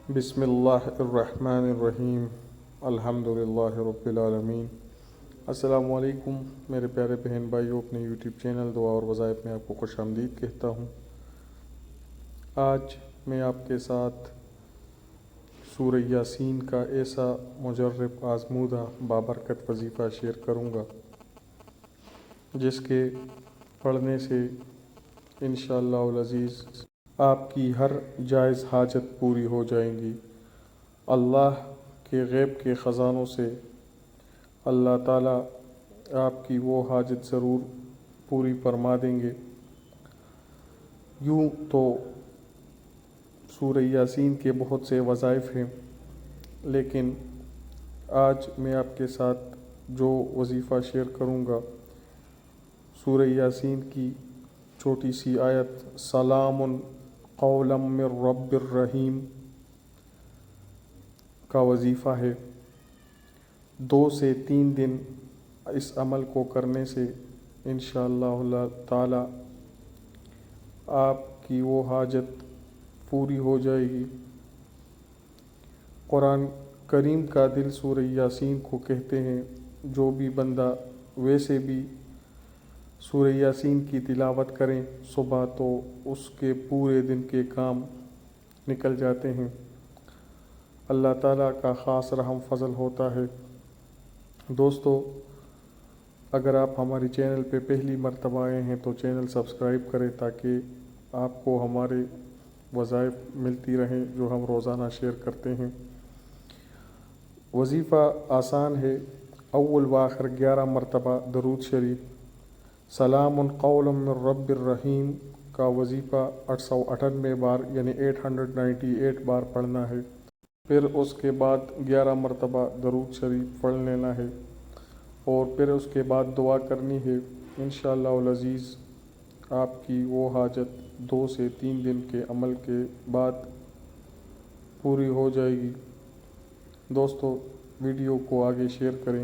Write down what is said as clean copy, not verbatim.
بسم اللہ الرحمن الرحیم الحمدللہ رب العالمین۔ السلام علیکم میرے پیارے بہن بھائیوں، اپنے یوٹیوب چینل دعا اور وظائف میں آپ کو خوش آمدید کہتا ہوں۔ آج میں آپ کے ساتھ سورہ یاسین کا ایسا مجرب آزمودہ بابرکت وظیفہ شیئر کروں گا جس کے پڑھنے سے انشاءاللہ العزیز آپ کی ہر جائز حاجت پوری ہو جائیں گی۔ اللہ کے غیب کے خزانوں سے اللہ تعالیٰ آپ کی وہ حاجت ضرور پوری فرما دیں گے۔ یوں تو سورہ یاسین کے بہت سے وظائف ہیں، لیکن آج میں آپ کے ساتھ جو وظیفہ شیئر کروں گا سورہ یاسین کی چھوٹی سی آیت سلام قولا من رب الرحیم کا وظیفہ ہے۔ 2 سے 3 دن اس عمل کو کرنے سے انشاءاللہ اللہ تعالی آپ کی وہ حاجت پوری ہو جائے گی۔ قرآن کریم کا دل سورہ یاسین کو کہتے ہیں۔ جو بھی بندہ ویسے بھی سورہ یاسین کی تلاوت کریں صبح تو اس کے پورے دن کے کام نکل جاتے ہیں۔ اللہ تعالیٰ کا خاص رحم فضل ہوتا ہے۔ دوستو، اگر آپ ہماری چینل پہ پہلی مرتبہ آئے ہیں تو چینل سبسکرائب کریں تاکہ آپ کو ہمارے وظائف ملتی رہیں جو ہم روزانہ شیئر کرتے ہیں۔ وظیفہ آسان ہے۔ اول و آخر 11 مرتبہ درود شریف سلام قولا من رب الرحیم کا وظیفہ 898 بار یعنی 898 بار پڑھنا ہے۔ پھر اس کے بعد 11 مرتبہ درود شریف پڑھ لینا ہے اور پھر اس کے بعد دعا کرنی ہے۔ انشاءاللہ العزیز آپ کی وہ حاجت 2 سے 3 دن کے عمل کے بعد پوری ہو جائے گی۔ دوستو، ویڈیو کو آگے شیئر کریں۔